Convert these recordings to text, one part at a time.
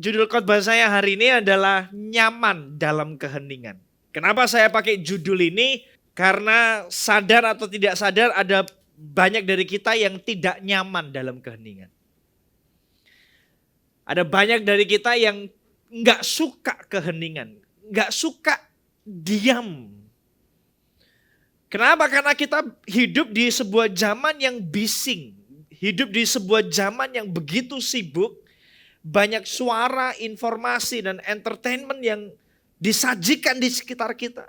Judul khotbah saya hari ini adalah nyaman dalam keheningan. Kenapa saya pakai judul ini? Karena sadar atau tidak sadar ada banyak dari kita yang tidak nyaman dalam keheningan. Ada banyak dari kita yang nggak suka keheningan, nggak suka diam. Kenapa? Karena kita hidup di sebuah zaman yang bising, hidup di sebuah zaman yang begitu sibuk. Banyak suara, informasi, dan entertainment yang disajikan di sekitar kita.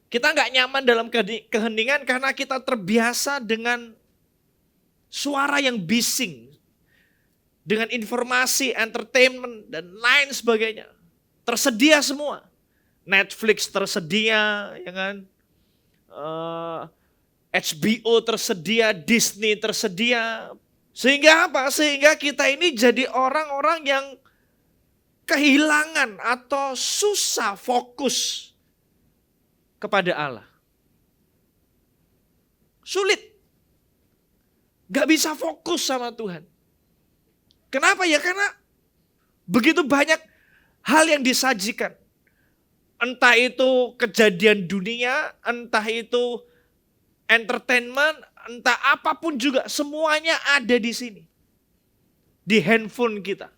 Kita nggak nyaman dalam keheningan karena kita terbiasa dengan suara yang bising. Dengan informasi, entertainment, dan lain sebagainya. Tersedia semua. Netflix tersedia, ya kan? HBO tersedia, Disney tersedia. Sehingga apa? Sehingga kita ini jadi orang-orang yang kehilangan atau susah fokus kepada Allah. Sulit. Gak bisa fokus sama Tuhan. Kenapa ya? Karena begitu banyak hal yang disajikan. Entah itu kejadian dunia, entah itu entertainment, entah apapun juga, semuanya ada di sini. Di handphone kita.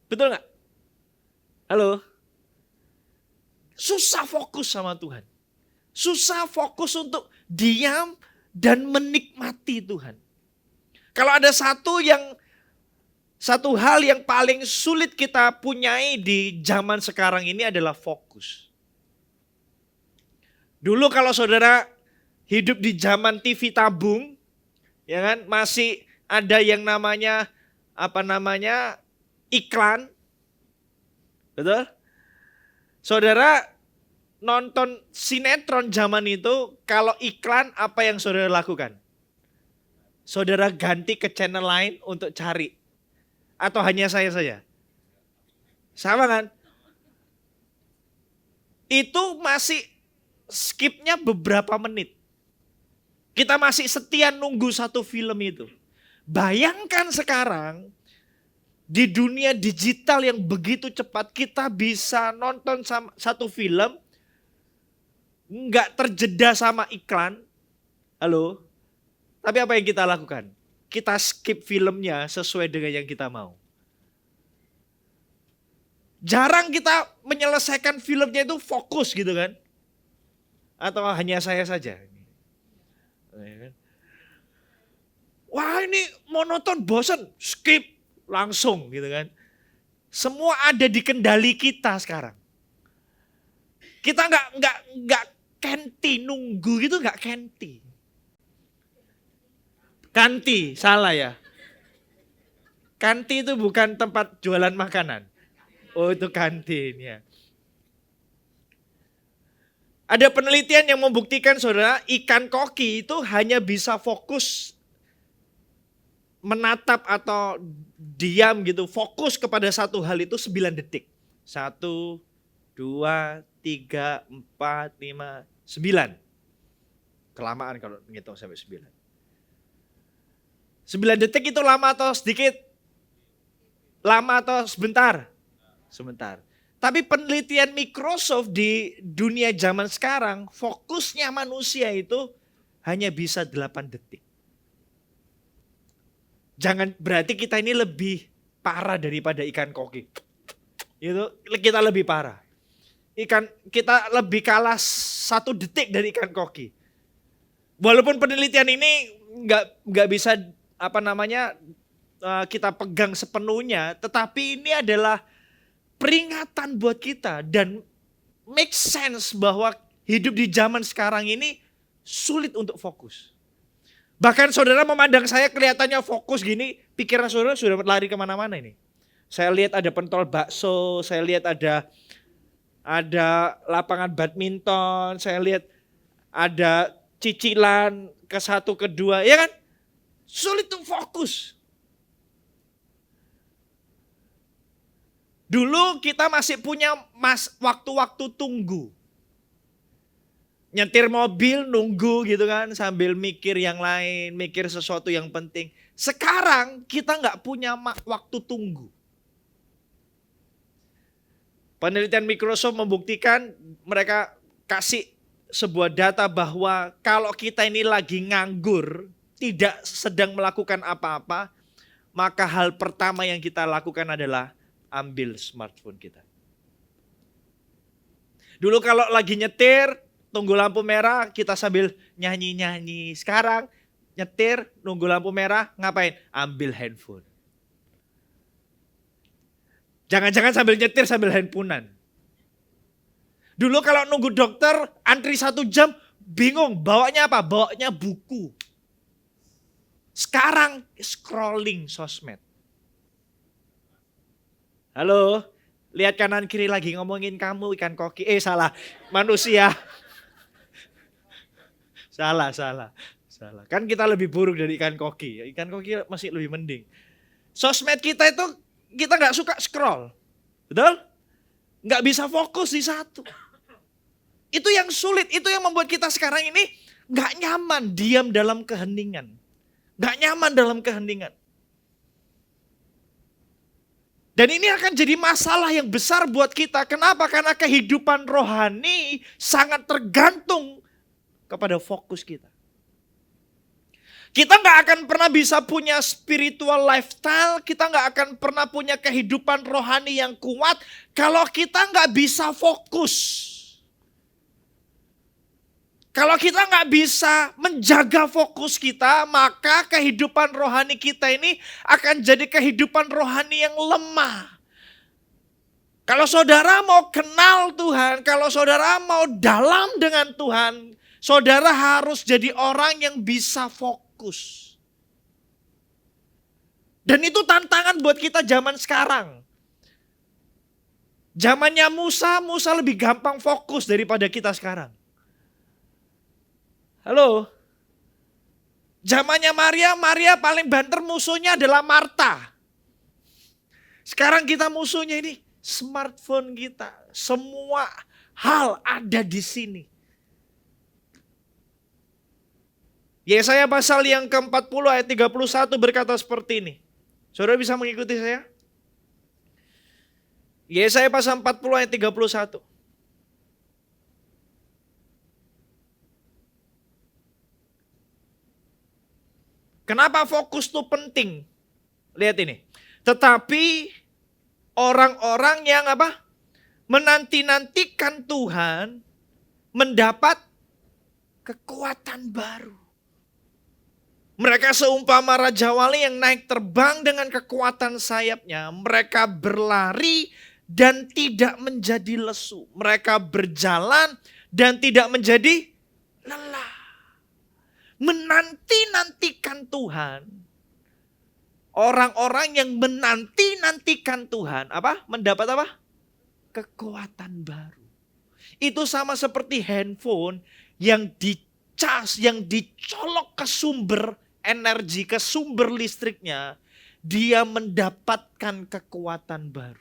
Betul nggak? Halo? Susah fokus sama Tuhan. Susah fokus untuk diam dan menikmati Tuhan. Kalau ada satu hal yang paling sulit kita punyai di zaman sekarang ini adalah fokus. Dulu kalau saudara hidup di zaman TV tabung, ya kan, masih ada yang namanya iklan, betul? Saudara nonton sinetron zaman itu, kalau iklan apa yang saudara lakukan? Saudara ganti ke channel lain untuk cari, atau hanya saya saja? Sama kan? Itu masih skipnya beberapa menit. Kita masih setia nunggu satu film itu. Bayangkan sekarang di dunia digital yang begitu cepat kita bisa nonton satu film nggak terjeda sama iklan. Halo? Tapi apa yang kita lakukan? Kita skip filmnya sesuai dengan yang kita mau. Jarang kita menyelesaikan filmnya itu fokus gitu kan. Atau hanya saya saja? Wah ini monoton, bosan, skip langsung gitu kan. Semua ada di kendali kita sekarang. Kita nggak kenti nunggu gitu, nggak kenti. Kanti, salah ya. Kanti itu bukan tempat jualan makanan. Oh itu kantin ya. Ada penelitian yang membuktikan saudara, ikan koki itu hanya bisa fokus menatap atau diam gitu, fokus kepada satu hal itu 9 detik. 1, 2, 3, 4, 5, 9. Kelamaan kalau ngitung sampai 9. 9 detik itu lama atau sedikit? Lama atau sebentar? Sebentar. Tapi penelitian Microsoft di dunia zaman sekarang, fokusnya manusia itu hanya bisa 8 detik. Jangan berarti kita ini lebih parah daripada ikan koki. Itu kita lebih parah. Kita lebih kalah 1 detik dari ikan koki. Walaupun penelitian ini nggak bisa kita pegang sepenuhnya, tetapi ini adalah peringatan buat kita dan make sense bahwa hidup di zaman sekarang ini sulit untuk fokus. Bahkan saudara memandang saya kelihatannya fokus gini, pikiran saudara sudah lari kemana-mana ini. Saya lihat ada pentol bakso, saya lihat ada lapangan badminton, saya lihat ada cicilan ke 1 ke 2, ya kan? Sulit untuk fokus. Dulu kita masih punya waktu-waktu tunggu. Nyetir mobil nunggu gitu kan, sambil mikir yang lain, mikir sesuatu yang penting. Sekarang kita nggak punya waktu tunggu. Penelitian Microsoft membuktikan, mereka kasih sebuah data bahwa kalau kita ini lagi nganggur, tidak sedang melakukan apa-apa, maka hal pertama yang kita lakukan adalah ambil smartphone kita. Dulu kalau lagi nyetir, tunggu lampu merah, kita sambil nyanyi-nyanyi. Sekarang nyetir, nunggu lampu merah, ngapain? Ambil handphone. Jangan-jangan sambil nyetir, sambil handphonean. Dulu kalau nunggu dokter, antri 1 jam, bingung. Bawanya apa? Bawanya buku. Sekarang scrolling sosmed. Halo, lihat kanan kiri lagi ngomongin kamu ikan koki. Salah, manusia. Salah. Kan kita lebih buruk dari ikan koki. Ikan koki masih lebih mending. Sosmed kita itu, kita gak suka scroll. Betul? Gak bisa fokus di satu. Itu yang sulit, itu yang membuat kita sekarang ini gak nyaman diam dalam keheningan. Gak nyaman dalam keheningan. Dan ini akan jadi masalah yang besar buat kita. Kenapa? Karena kehidupan rohani sangat tergantung kepada fokus kita. Kita gak akan pernah bisa punya spiritual lifestyle, kita gak akan pernah punya kehidupan rohani yang kuat kalau kita gak bisa fokus. Kalau kita gak bisa menjaga fokus kita, maka kehidupan rohani kita ini akan jadi kehidupan rohani yang lemah. Kalau saudara mau kenal Tuhan, kalau saudara mau dalam dengan Tuhan, saudara harus jadi orang yang bisa fokus. Dan itu tantangan buat kita zaman sekarang. Zamannya Musa lebih gampang fokus daripada kita sekarang. Halo? Zamannya Maria paling banter musuhnya adalah Marta. Sekarang kita musuhnya ini smartphone kita. Semua hal ada di sini. Yesaya pasal yang ke-40 ayat 31 berkata seperti ini. Saudara bisa mengikuti saya? Yesaya pasal 40 ayat 31. Kenapa fokus itu penting? Lihat ini. Tetapi orang-orang yang apa? Menanti-nantikan Tuhan mendapat kekuatan baru. Mereka seumpama Raja Wali yang naik terbang dengan kekuatan sayapnya. Mereka berlari dan tidak menjadi lesu. Mereka berjalan dan tidak menjadi lelah. Menanti-nantikan Tuhan. Orang-orang yang menanti-nantikan Tuhan. Apa? Mendapat apa? Kekuatan baru. Itu sama seperti handphone yang dicas, yang dicolok ke sumber energi, ke sumber listriknya, dia mendapatkan kekuatan baru.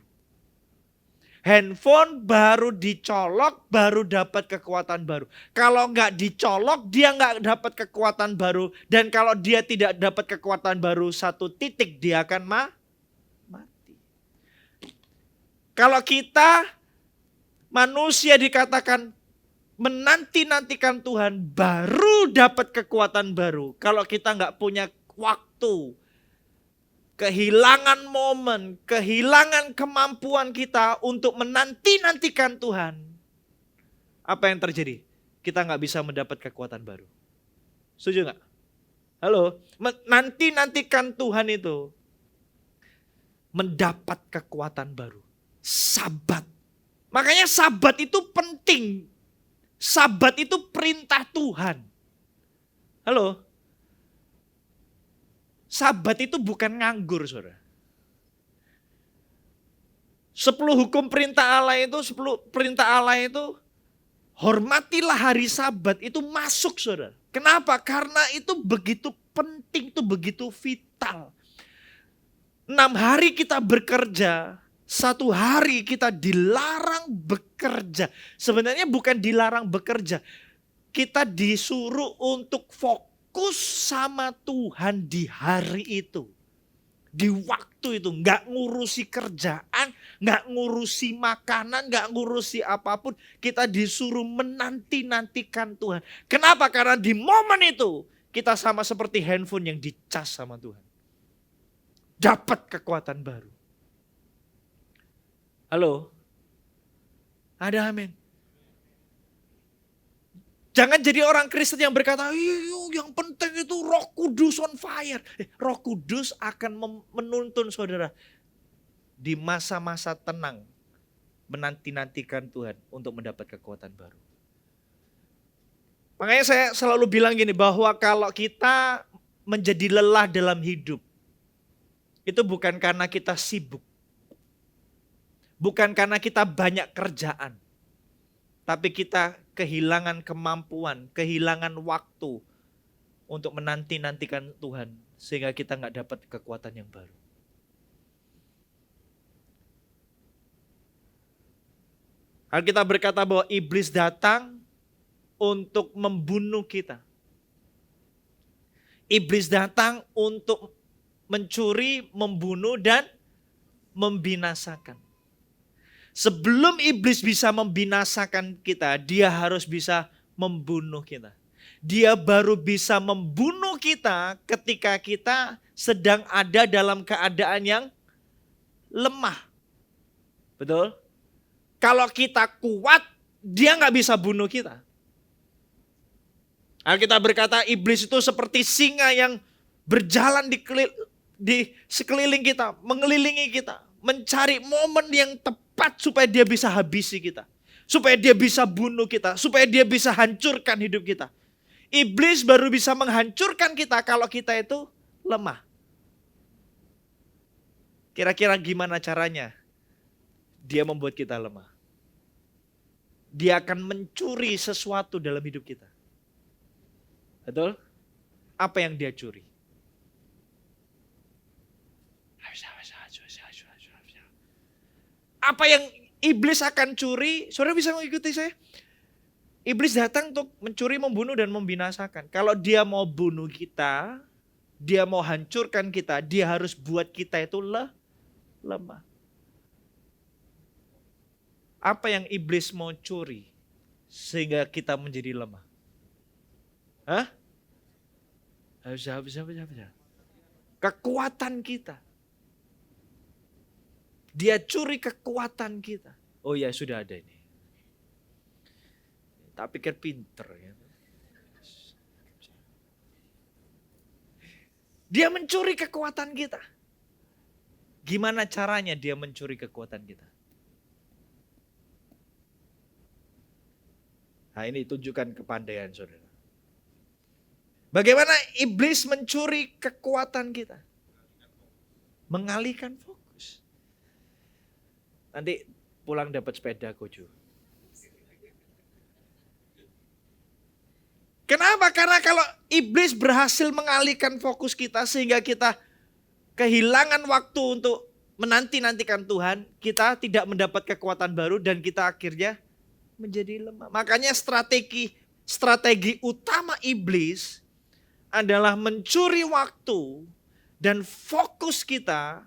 Handphone baru dicolok, baru dapat kekuatan baru. Kalau nggak dicolok, dia nggak dapat kekuatan baru. Dan kalau dia tidak dapat kekuatan baru, satu titik dia akan mati. Kalau kita manusia dikatakan menanti-nantikan Tuhan, baru dapat kekuatan baru. Kalau kita nggak punya waktu, kehilangan momen, kehilangan kemampuan kita untuk menanti-nantikan Tuhan, apa yang terjadi? Kita nggak bisa mendapat kekuatan baru. Setuju nggak? Halo, menanti-nantikan Tuhan itu mendapat kekuatan baru. Sabat. Makanya sabat itu penting. Sabat itu perintah Tuhan. Halo? Sabat itu bukan nganggur, saudara. 10 hukum perintah Allah itu, 10 perintah Allah itu, hormatilah hari Sabat, itu masuk, saudara. Kenapa? Karena itu begitu penting, itu begitu vital. 6 hari kita bekerja, 1 hari kita dilarang bekerja. Sebenarnya bukan dilarang bekerja. kita disuruh untuk fokus sama Tuhan di hari itu. Di waktu itu, nggak ngurusi kerjaan, nggak ngurusi makanan, nggak ngurusi apapun. Kita disuruh menanti-nantikan Tuhan. Kenapa? Karena di momen itu kita sama seperti handphone yang dicas sama Tuhan. Dapat kekuatan baru. Halo? Ada amin? Jangan jadi orang Kristen yang berkata, yang penting itu Roh Kudus on fire. Roh Kudus akan menuntun saudara di masa-masa tenang. Menanti-nantikan Tuhan untuk mendapat kekuatan baru. Makanya saya selalu bilang gini, bahwa kalau kita menjadi lelah dalam hidup, itu bukan karena kita sibuk. Bukan karena kita banyak kerjaan. Tapi kita kehilangan kemampuan, kehilangan waktu untuk menanti-nantikan Tuhan. Sehingga kita gak dapat kekuatan yang baru. Alkitab berkata bahwa iblis datang untuk membunuh kita. Iblis datang untuk mencuri, membunuh, dan membinasakan. Sebelum iblis bisa membinasakan kita, dia harus bisa membunuh kita. Dia baru bisa membunuh kita ketika kita sedang ada dalam keadaan yang lemah. Betul? Kalau kita kuat, dia nggak bisa bunuh kita. Alkitab berkata iblis itu seperti singa yang berjalan di sekeliling kita, mengelilingi kita. Mencari momen yang tepat supaya dia bisa habisi kita. Supaya dia bisa bunuh kita. Supaya dia bisa hancurkan hidup kita. Iblis baru bisa menghancurkan kita kalau kita itu lemah. Kira-kira gimana caranya dia membuat kita lemah? Dia akan mencuri sesuatu dalam hidup kita. Betul? Apa yang dia curi? Apa yang iblis akan curi? Saudara bisa mengikuti saya? Iblis datang untuk mencuri, membunuh, dan membinasakan. Kalau dia mau bunuh kita, dia mau hancurkan kita, dia harus buat kita itu lemah. Apa yang iblis mau curi sehingga kita menjadi lemah? Hah? Kekuatan kita. Dia curi kekuatan kita. Oh ya, sudah ada ini. Tak pikir pinter. Ya. Dia mencuri kekuatan kita. Gimana caranya dia mencuri kekuatan kita? Nah, ini tunjukkan kepandaian saudara. Bagaimana iblis mencuri kekuatan kita? Mengalihkan fokus. Nanti pulang dapat sepeda Gojo. Kenapa? Karena kalau iblis berhasil mengalihkan fokus kita sehingga kita kehilangan waktu untuk menanti-nantikan Tuhan, kita tidak mendapat kekuatan baru dan kita akhirnya menjadi lemah. Makanya strategi utama iblis adalah mencuri waktu dan fokus kita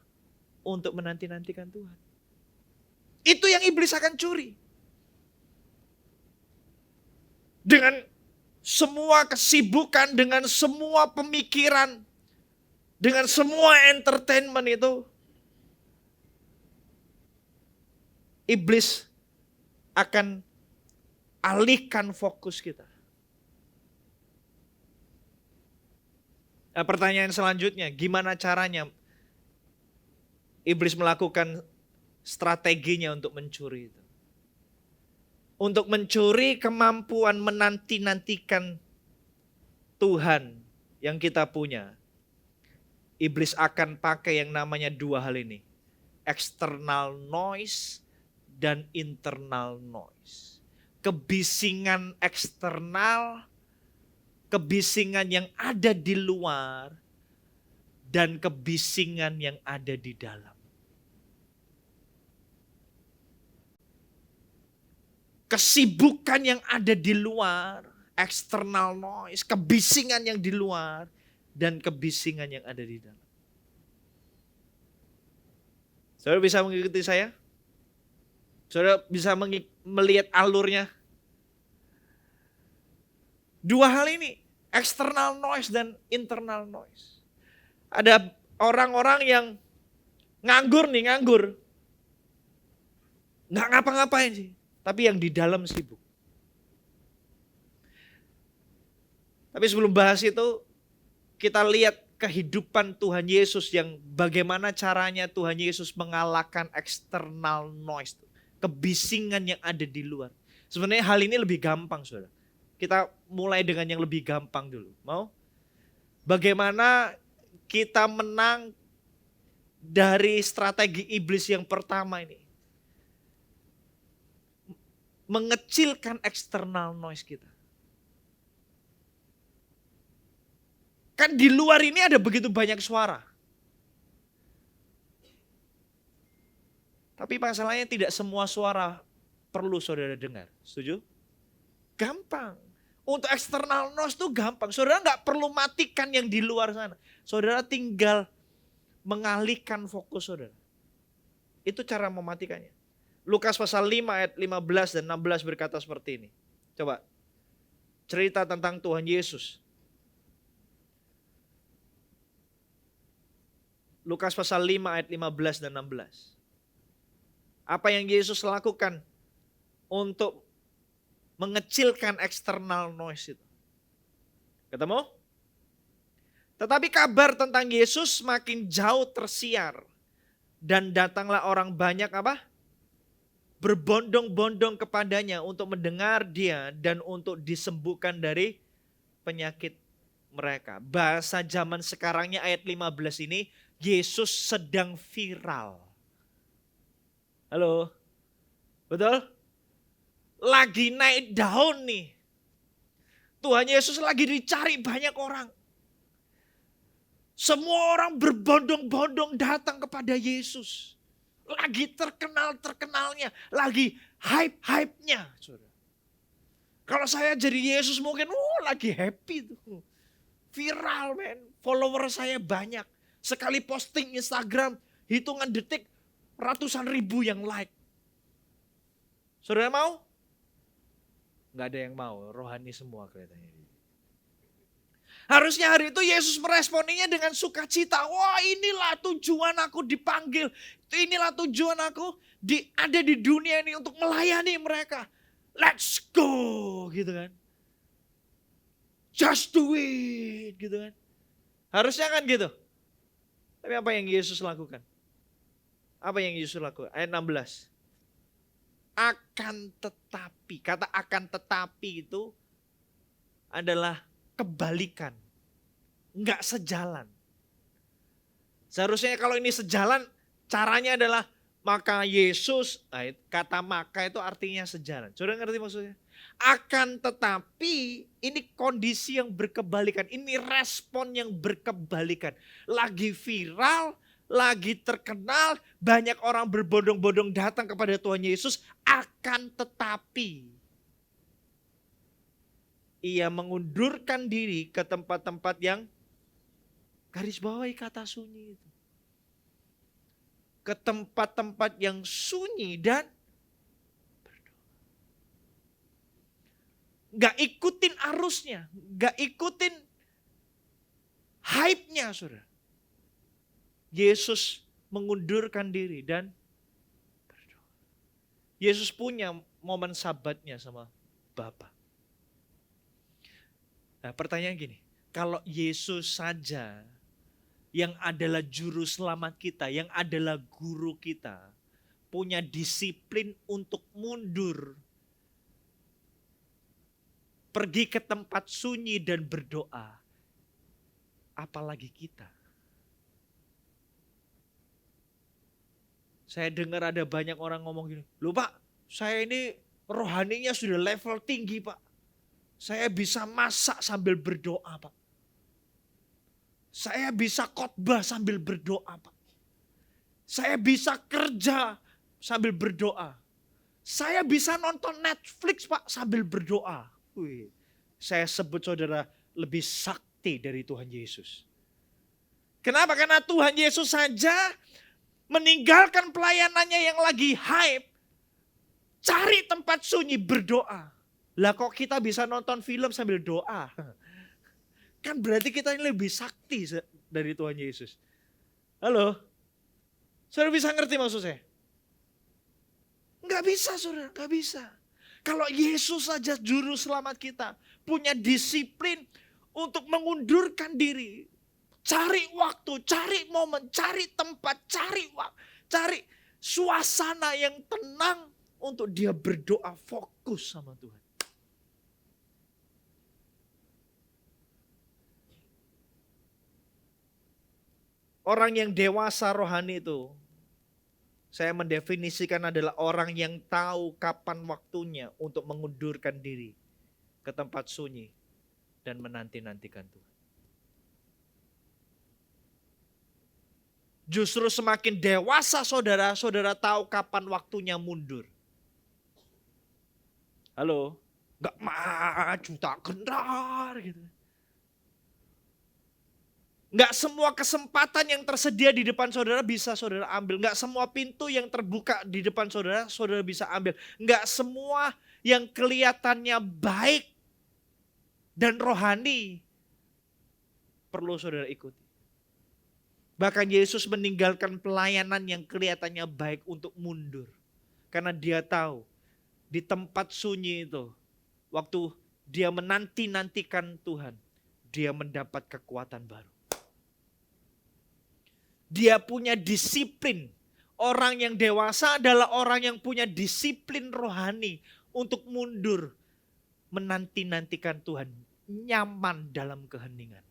untuk menanti-nantikan Tuhan. Itu yang iblis akan curi. Dengan semua kesibukan, dengan semua pemikiran, dengan semua entertainment itu, iblis akan alihkan fokus kita. Nah, pertanyaan selanjutnya, gimana caranya iblis melakukan strateginya untuk mencuri itu? Untuk mencuri kemampuan menanti-nantikan Tuhan yang kita punya. Iblis akan pakai yang namanya dua hal ini. External noise dan internal noise. Kebisingan eksternal, kebisingan yang ada di luar, dan kebisingan yang ada di dalam. Kesibukan yang ada di luar, External noise, kebisingan yang di luar dan kebisingan yang ada di dalam. Saudara bisa mengikuti saya? Saudara bisa melihat alurnya? Dua hal ini, external noise dan internal noise. Ada orang-orang yang nganggur. Nggak ngapa-ngapain sih, tapi yang di dalam sibuk. Tapi sebelum bahas itu, kita lihat kehidupan Tuhan Yesus yang bagaimana caranya Tuhan Yesus mengalahkan external noise. Kebisingan yang ada di luar. Sebenarnya hal ini lebih gampang, saudara. Kita mulai dengan yang lebih gampang dulu. Mau? Bagaimana kita menang dari strategi iblis yang pertama ini? Mengecilkan external noise kita. Kan di luar ini ada begitu banyak suara. Tapi masalahnya tidak semua suara perlu saudara dengar. Setuju? Gampang. Untuk external noise itu gampang. Saudara nggak perlu matikan yang di luar sana. Saudara tinggal mengalihkan fokus saudara. Itu cara mematikannya. Lukas pasal 5 ayat 15 dan 16 berkata seperti ini. Coba. Cerita tentang Tuhan Yesus. Lukas pasal 5 ayat 15 dan 16. Apa yang Yesus lakukan untuk mengecilkan external noise itu? Ketemu? Tetapi kabar tentang Yesus makin jauh tersiar. Dan datanglah orang banyak apa? Berbondong-bondong kepadanya untuk mendengar dia dan untuk disembuhkan dari penyakit mereka. Bahasa zaman sekarangnya ayat 15 ini, Yesus sedang viral. Halo? Betul? Lagi naik daun nih. Tuhan Yesus lagi dicari banyak orang. Semua orang berbondong-bondong datang kepada Yesus. Lagi terkenal-terkenalnya. Lagi hype-hype-nya. Kalau saya jadi Yesus mungkin lagi happy tuh. Viral men. Follower saya banyak. Sekali posting Instagram, hitungan detik ratusan ribu yang like. Saudara mau? Gak ada yang mau, rohani semua kelihatannya. Harusnya hari itu Yesus meresponinya dengan sukacita. Wah, inilah tujuan aku dipanggil. Inilah tujuan aku ada di dunia ini untuk melayani mereka. Let's go, gitu kan. Just do it, gitu kan. Harusnya kan gitu. Tapi apa yang Yesus lakukan? Apa yang Yesus lakukan? Ayat 16. Akan tetapi, kata akan tetapi itu adalah kebalikan. Enggak sejalan. Seharusnya kalau ini sejalan, caranya adalah maka Yesus, kata maka itu artinya sejalan. Saudara ngerti maksudnya? Akan tetapi ini kondisi yang berkebalikan. Ini respon yang berkebalikan. Lagi viral, lagi terkenal, banyak orang berbondong-bondong datang kepada Tuhan Yesus. Akan tetapi ia mengundurkan diri ke tempat-tempat yang garis bawahi kata sunyi itu. Ke tempat-tempat yang sunyi dan gak ikutin arusnya, gak ikutin hype-nya, saudara. Yesus mengundurkan diri dan berdoa. Yesus punya momen sabatnya sama Bapa. Nah, pertanyaan gini, kalau Yesus saja yang adalah juru selamat kita, yang adalah guru kita, punya disiplin untuk mundur, pergi ke tempat sunyi dan berdoa, apalagi kita. Saya dengar ada banyak orang ngomong gini, loh Pak, saya ini rohaninya sudah level tinggi Pak. Saya bisa masak sambil berdoa Pak. Saya bisa khotbah sambil berdoa Pak. Saya bisa kerja sambil berdoa. Saya bisa nonton Netflix Pak sambil berdoa. Wih, saya sebut saudara lebih sakti dari Tuhan Yesus. Kenapa? Karena Tuhan Yesus saja meninggalkan pelayanannya yang lagi hype. Cari tempat sunyi berdoa. Lah kok kita bisa nonton film sambil doa? Kan berarti kita ini lebih sakti dari Tuhan Yesus. Halo? Saudara bisa ngerti maksud saya? Enggak bisa saudara, enggak bisa. Kalau Yesus saja juru selamat kita punya disiplin untuk mengundurkan diri. Cari waktu, cari momen, cari tempat, cari suasana yang tenang untuk dia berdoa fokus sama Tuhan. Orang yang dewasa rohani itu, saya mendefinisikan adalah orang yang tahu kapan waktunya untuk mengundurkan diri ke tempat sunyi dan menanti-nantikan Tuhan. Justru semakin dewasa saudara, saudara tahu kapan waktunya mundur. Halo? Gak maju tak gendar gitu. Gak semua kesempatan yang tersedia di depan saudara bisa saudara ambil. Gak semua pintu yang terbuka di depan saudara, saudara bisa ambil. Gak semua yang kelihatannya baik dan rohani perlu saudara ikuti. Bahkan Yesus meninggalkan pelayanan yang kelihatannya baik untuk mundur. Karena dia tahu di tempat sunyi itu, waktu dia menanti-nantikan Tuhan, dia mendapat kekuatan baru. Dia punya disiplin. Orang yang dewasa adalah orang yang punya disiplin rohani untuk mundur. Menanti-nantikan Tuhan. Nyaman dalam keheningan.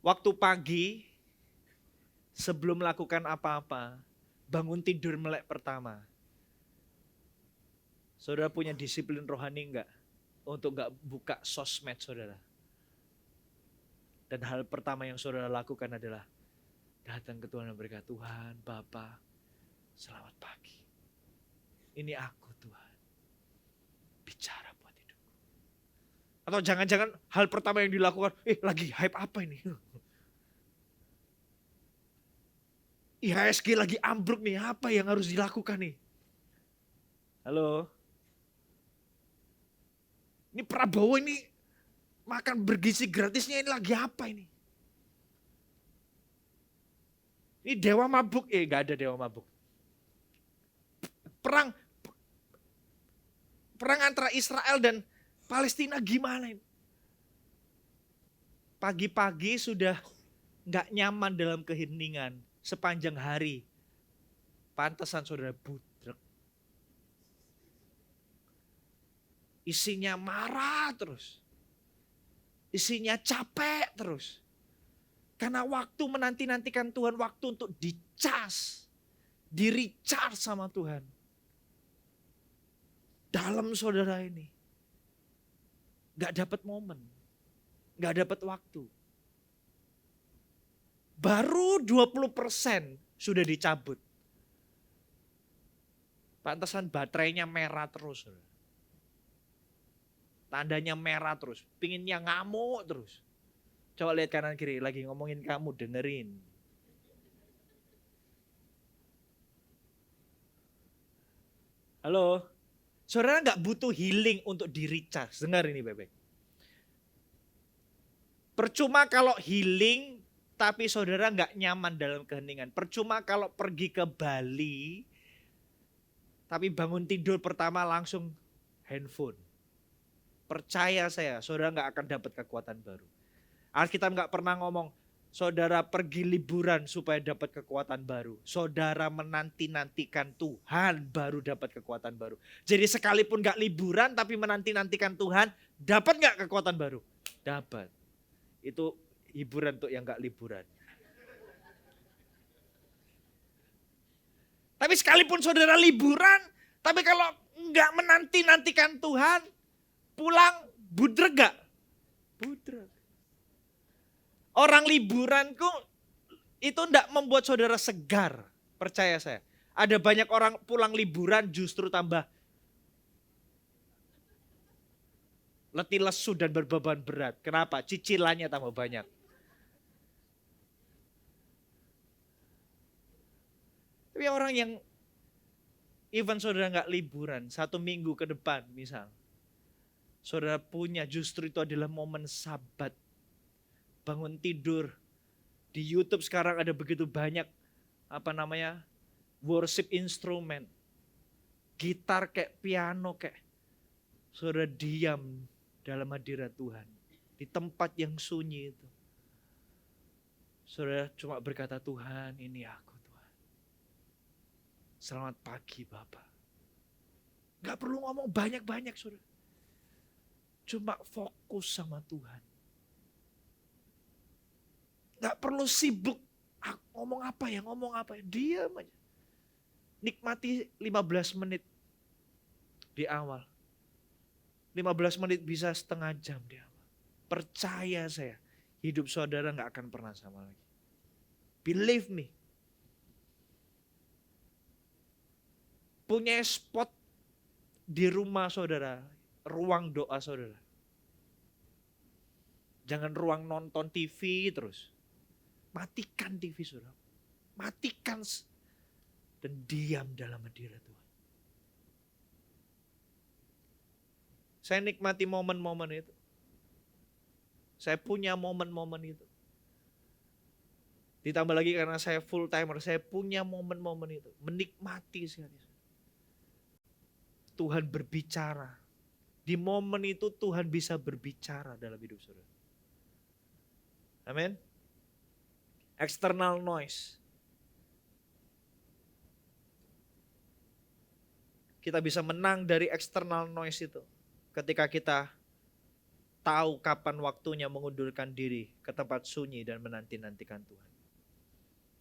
Waktu pagi, sebelum melakukan apa-apa, bangun tidur melek pertama. Saudara punya disiplin rohani enggak? Untuk enggak buka sosmed saudara. Dan hal pertama yang saudara lakukan adalah datang ke Tuhan dan berkata, Tuhan, Bapa, selamat pagi. Ini aku Tuhan. Bicara buat hidupku. Atau jangan-jangan hal pertama yang dilakukan, lagi hype apa ini? IHSG lagi ambruk nih, apa yang harus dilakukan nih? Halo? Ini Prabowo ini makan bergizi gratisnya ini lagi apa ini? Ini dewa mabuk, gak ada dewa mabuk. Perang antara Israel dan Palestina gimana ini? Pagi-pagi sudah gak nyaman dalam keheningan sepanjang hari. Pantesan saudara budrek. Isinya marah terus. Isinya capek terus. Karena waktu menanti-nantikan Tuhan, waktu untuk dicas, di-recharge sama Tuhan. Dalam saudara ini. Gak dapat momen. Gak dapat waktu. Baru 20% sudah dicabut. Pantesan baterainya merah terus. Tandanya merah terus, pinginnya ngamuk terus. Coba lihat kanan kiri, lagi ngomongin kamu, dengerin. Halo, saudara gak butuh healing untuk di-recharge, dengar ini Bebek. Percuma kalau healing, tapi saudara gak nyaman dalam keheningan. Percuma kalau pergi ke Bali, tapi bangun tidur pertama langsung handphone. Percaya saya, saudara gak akan dapat kekuatan baru. Alkitab gak pernah ngomong, saudara pergi liburan supaya dapat kekuatan baru. Saudara menanti-nantikan Tuhan baru dapat kekuatan baru. Jadi sekalipun gak liburan tapi menanti-nantikan Tuhan, dapat gak kekuatan baru? Dapat. Itu hiburan untuk yang gak liburan. Tapi sekalipun saudara liburan, tapi kalau gak menanti-nantikan Tuhan, pulang budreg gak? Budreg. Orang liburanku itu enggak membuat saudara segar, percaya saya. Ada banyak orang pulang liburan justru tambah letih lesu dan berbeban berat. Kenapa? Cicilannya tambah banyak. Tapi orang yang even saudara nggak liburan, 1 minggu ke depan misal. Saudara punya justru itu adalah momen sabat. Bangun tidur. Di YouTube sekarang ada begitu banyak worship instrumen. Gitar kayak piano kayak. Saudara diam dalam hadirat Tuhan. Di tempat yang sunyi itu. Saudara cuma berkata, Tuhan ini aku Tuhan. Selamat pagi Bapak. Gak perlu ngomong banyak-banyak saudara. Cuma fokus sama Tuhan. Gak perlu sibuk. Ngomong apa ya. Diam aja. Nikmati 15 menit di awal. 15 menit bisa setengah jam di awal. Percaya saya. Hidup saudara gak akan pernah sama lagi. Believe me. Punya spot di rumah saudara. Ruang doa saudara. Jangan ruang nonton TV terus. Matikan TV saudara. Matikan dan diam dalam hadirat Tuhan. Saya nikmati momen-momen itu. Saya punya momen-momen itu. Ditambah lagi karena saya full timer, saya punya momen-momen itu. Menikmati sekali. Tuhan berbicara. Di momen itu Tuhan bisa berbicara dalam hidup saudara. Amin. External noise. Kita bisa menang dari external noise itu. Ketika kita tahu kapan waktunya mengundurkan diri ke tempat sunyi dan menanti-nantikan Tuhan.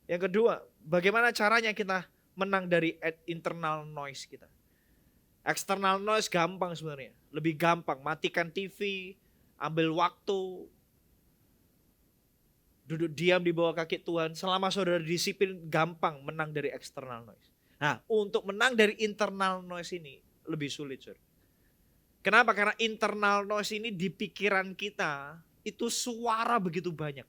Yang kedua, bagaimana caranya kita menang dari internal noise kita. External noise gampang sebenarnya. Lebih gampang, matikan TV, ambil waktu, duduk diam di bawah kaki Tuhan. Selama saudara disiplin, gampang menang dari external noise. Nah, untuk menang dari internal noise ini lebih sulit, saudara. Kenapa? Karena internal noise ini di pikiran kita itu suara begitu banyak.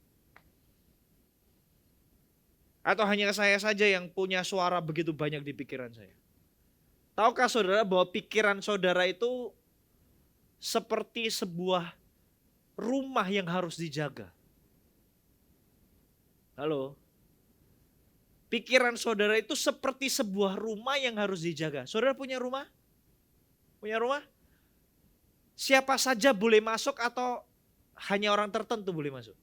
Atau hanya saya saja yang punya suara begitu banyak di pikiran saya? Tahukah saudara bahwa pikiran saudara itu seperti sebuah rumah yang harus dijaga? Halo? Pikiran saudara itu seperti sebuah rumah yang harus dijaga. Saudara punya rumah? Punya rumah? Siapa saja boleh masuk atau hanya orang tertentu boleh masuk?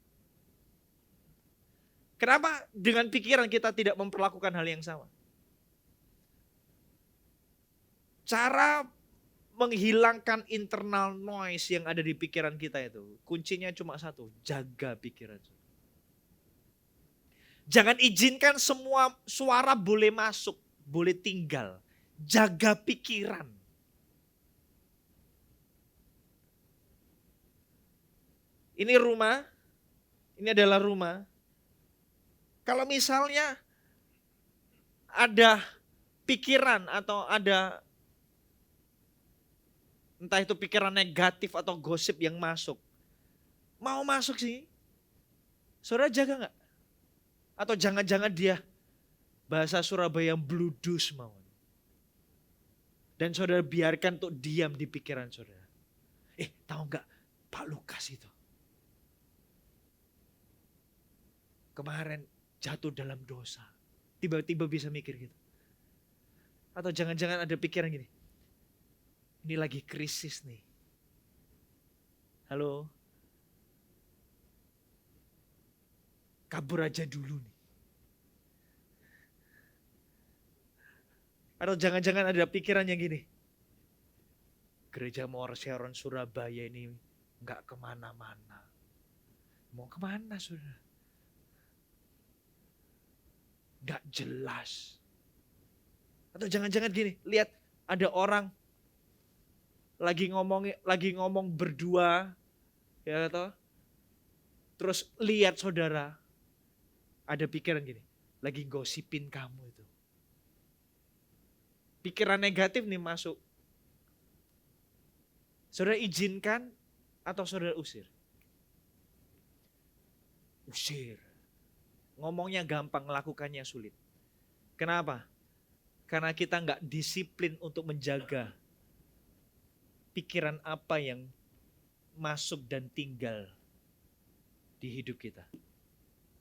Kenapa dengan pikiran kita tidak memperlakukan hal yang sama? Cara menghilangkan internal noise yang ada di pikiran kita itu, kuncinya cuma satu, jaga pikiran. Jangan izinkan semua suara boleh masuk, boleh tinggal. Jaga pikiran. Ini rumah, ini adalah rumah. Kalau misalnya ada pikiran atau ada entah itu pikiran negatif atau gosip yang masuk. Mau masuk sih. Saudara jaga gak? Atau jangan-jangan dia bahasa Surabaya yang bludus mau. Dan saudara biarkan untuk diam di pikiran saudara. Tahu gak Pak Lukas itu? Kemarin jatuh dalam dosa. Tiba-tiba bisa mikir gitu. Atau jangan-jangan ada pikiran gini. Ini lagi krisis nih. Halo? Kabur aja dulu nih. Atau jangan-jangan ada pikiran yang gini. Gereja Mawar Sharon Surabaya ini gak kemana-mana. Mau kemana saudara? Gak jelas. Atau jangan-jangan gini, lihat ada orang lagi ngomong berdua, ya toh. Terus lihat saudara, ada pikiran gini, lagi gosipin kamu itu. Pikiran negatif nih masuk. Saudara izinkan Atau saudara usir? Usir. Ngomongnya gampang, lakukannya sulit. Kenapa? Karena kita nggak disiplin untuk menjaga pikiran apa yang masuk dan tinggal di hidup kita.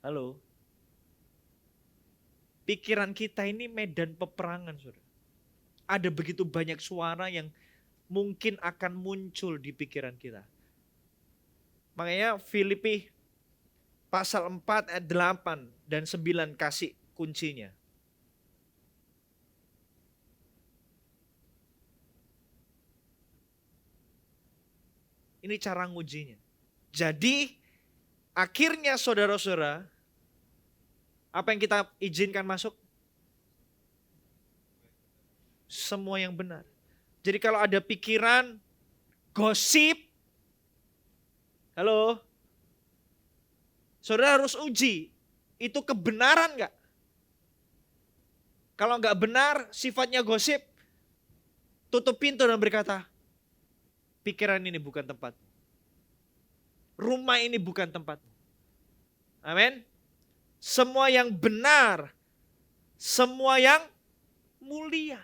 Halo? Pikiran kita ini medan peperangan, saudara. Ada begitu banyak suara yang mungkin akan muncul di pikiran kita. Makanya Filipi pasal 4 ayat 8 dan 9 kasih kuncinya. Ini cara ngujinya. Jadi akhirnya saudara-saudara, apa yang kita izinkan masuk? Semua yang benar. Jadi kalau ada pikiran, gosip, halo, saudara harus uji, itu kebenaran gak? Kalau gak benar, sifatnya gosip, tutup pintu dan berkata, pikiran ini bukan tempatmu. Rumah ini bukan tempatmu. Amin. Semua yang benar, semua yang mulia.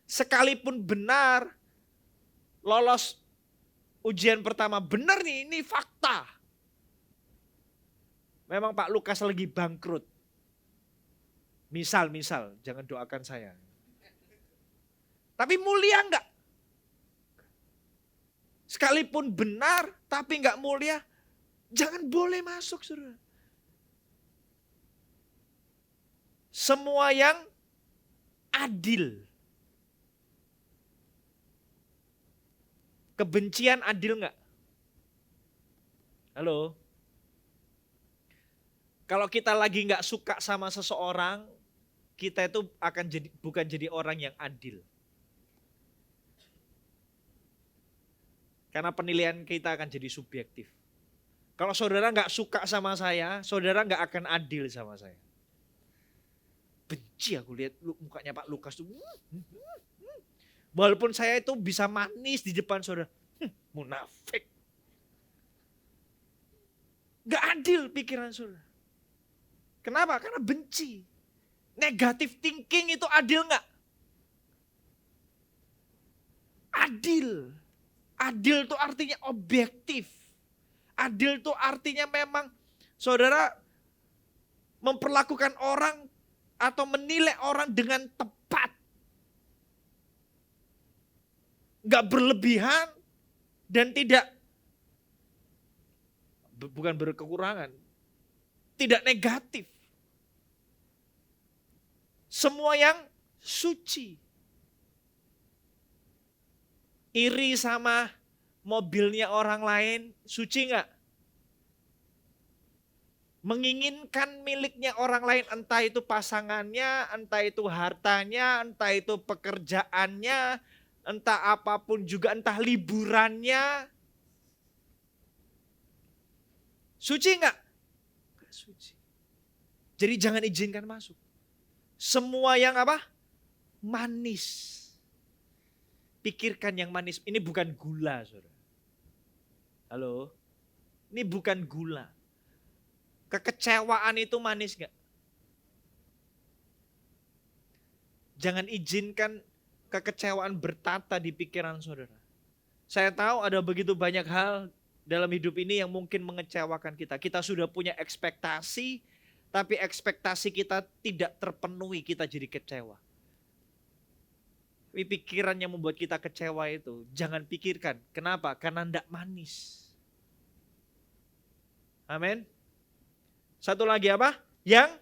Sekalipun benar, lolos ujian pertama, benar nih, ini fakta. Memang Pak Lukas lagi bangkrut. Misal, jangan doakan saya. Tapi mulia enggak? Sekalipun benar, tapi enggak mulia, jangan boleh masuk, saudara. Semua yang adil. Kebencian adil enggak? Halo? Kalau kita lagi enggak suka sama seseorang, kita itu akan bukan jadi orang yang adil. Karena penilaian kita akan jadi subjektif. Kalau saudara nggak suka sama saya, saudara nggak akan adil sama saya. Benci aku lihat mukanya Pak Lukas tuh. Walaupun saya itu bisa manis di depan saudara. Munafik. Nggak adil pikiran saudara. Kenapa? Karena benci. Negative thinking itu adil nggak? Adil. Adil itu artinya objektif. Adil itu artinya memang saudara memperlakukan orang atau menilai orang dengan tepat. Gak berlebihan dan tidak, bukan berkekurangan, tidak negatif. Semua yang suci. Iri sama mobilnya orang lain, suci enggak? Menginginkan miliknya orang lain, entah itu pasangannya, entah itu hartanya, entah itu pekerjaannya, entah apapun juga, entah liburannya. Suci enggak? Enggak suci. Jadi jangan izinkan masuk. Semua yang apa? Manis. Pikirkan yang manis. Ini bukan gula, saudara. Halo? Ini bukan gula. Kekecewaan itu manis gak? Jangan izinkan kekecewaan bertata di pikiran saudara. Saya tahu ada begitu banyak hal dalam hidup ini yang mungkin mengecewakan kita. Kita sudah punya ekspektasi, tapi ekspektasi kita tidak terpenuhi, kita jadi kecewa. Tapi pikiran yang membuat kita kecewa itu, jangan pikirkan. Kenapa? Karena tidak manis. Amin. Satu lagi apa? Yang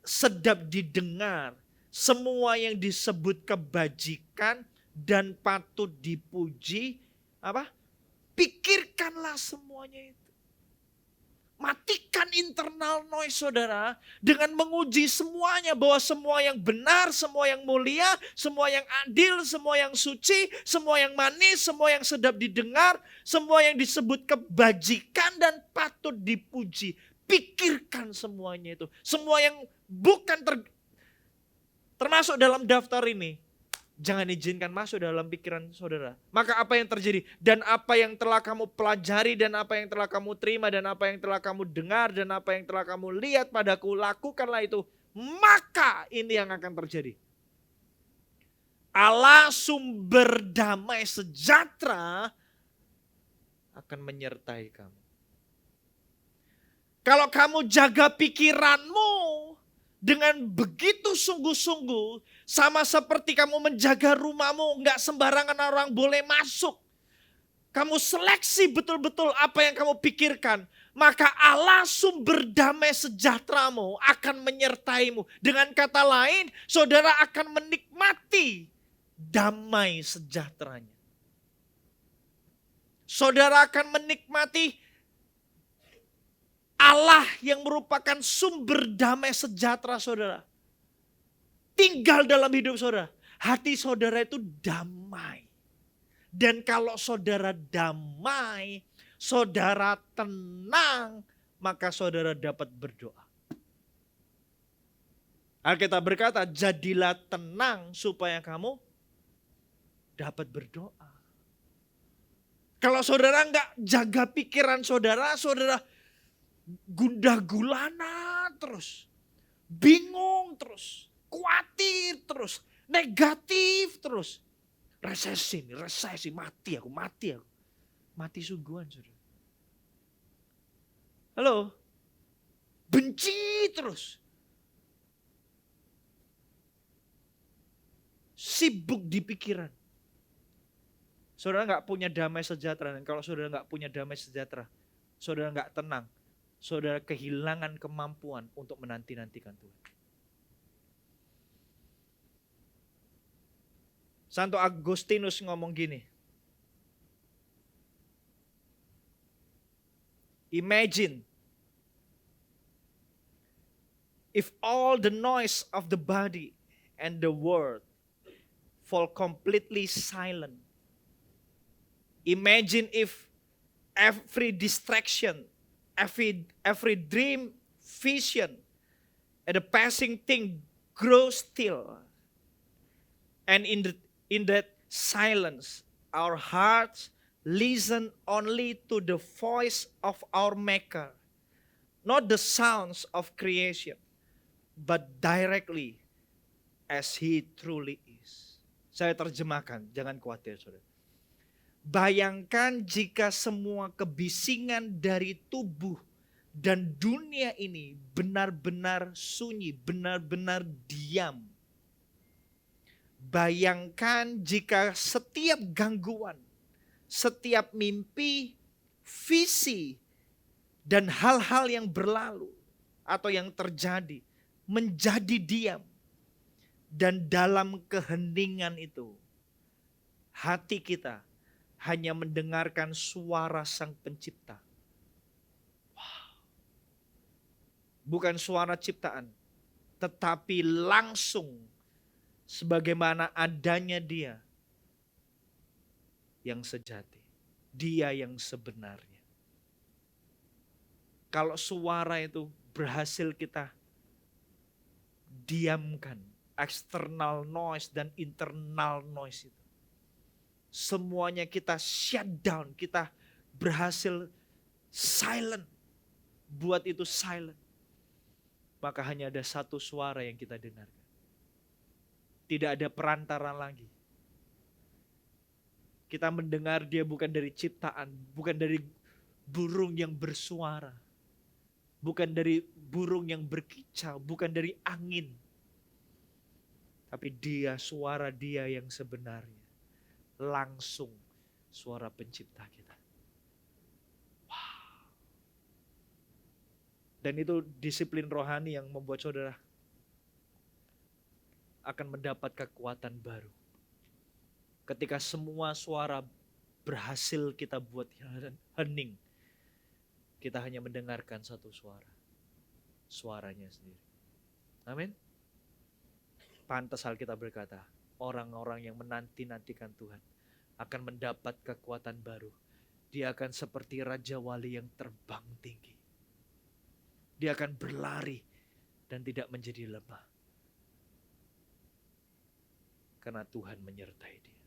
sedap didengar. Semua yang disebut kebajikan dan patut dipuji. Apa? Pikirkanlah semuanya itu. Matikan internal noise saudara dengan menguji semuanya, bahwa semua yang benar, semua yang mulia, semua yang adil, semua yang suci, semua yang manis, semua yang sedap didengar, semua yang disebut kebajikan dan patut dipuji. Pikirkan semuanya itu. Semua yang bukan termasuk dalam daftar ini, Jangan izinkan masuk dalam pikiran saudara. Maka apa yang terjadi? Dan apa yang telah kamu pelajari, dan apa yang telah kamu terima, dan apa yang telah kamu dengar, dan apa yang telah kamu lihat padaku, lakukanlah itu. Maka ini yang akan terjadi. Allah sumber damai sejahtera akan menyertai kamu. Kalau kamu jaga pikiranmu dengan begitu sungguh-sungguh, sama seperti kamu menjaga rumahmu, nggak sembarangan orang boleh masuk. Kamu seleksi betul-betul apa yang kamu pikirkan, maka Allah sumber damai sejahteramu akan menyertaimu. Dengan kata lain, saudara akan menikmati damai sejahteranya. Saudara akan menikmati Allah yang merupakan sumber damai sejahtera saudara. Tinggal dalam hidup saudara. Hati saudara itu damai. Dan kalau saudara damai, saudara tenang, maka saudara dapat berdoa. Alkitab berkata, jadilah tenang supaya kamu dapat berdoa. Kalau saudara enggak jaga pikiran saudara, saudara gundah gulana terus, bingung terus, khawatir terus, negatif terus. Resesi, mati aku. Mati sungguhan saudara. Halo? Benci terus. Sibuk di pikiran. Saudara nggak punya damai sejahtera. Dan kalau saudara nggak punya damai sejahtera, saudara nggak tenang. Saudara kehilangan kemampuan untuk menanti-nantikan Tuhan. Santo Agustinus ngomong gini. Imagine if all the noise of the body and the world fall completely silent. Imagine if every distraction, every dream, vision, and a passing thing grows still. And in that silence, our hearts listen only to the voice of our Maker, not the sounds of creation, but directly as He truly is. Saya terjemahkan, jangan khawatir saudara. Bayangkan jika semua kebisingan dari tubuh dan dunia ini benar-benar sunyi, benar-benar diam. Bayangkan jika setiap gangguan, setiap mimpi, visi, dan hal-hal yang berlalu atau yang terjadi menjadi diam. Dan dalam keheningan itu, hati kita hanya mendengarkan suara Sang Pencipta. Wow. Bukan suara ciptaan, tetapi langsung sebagaimana adanya Dia yang sejati, Dia yang sebenarnya. Kalau suara itu berhasil kita diamkan, external noise dan internal noise itu, semuanya kita shut down, kita berhasil silent, buat itu silent. Maka hanya ada satu suara yang kita dengarkan. Tidak ada perantara lagi. Kita mendengar Dia bukan dari ciptaan, bukan dari burung yang bersuara, bukan dari burung yang berkicau, bukan dari angin. Tapi Dia, suara Dia yang sebenarnya. Langsung suara Pencipta kita. Wow. Dan itu disiplin rohani yang membuat saudara akan mendapat kekuatan baru. Ketika semua suara berhasil kita buat hening, kita hanya mendengarkan satu suara. Suaranya sendiri. Amin. Pantas Alkitab berkata, orang-orang yang menanti-nantikan Tuhan akan mendapat kekuatan baru. Dia akan seperti Raja Wali yang terbang tinggi. Dia akan berlari dan tidak menjadi lemah. karena Tuhan menyertai dia.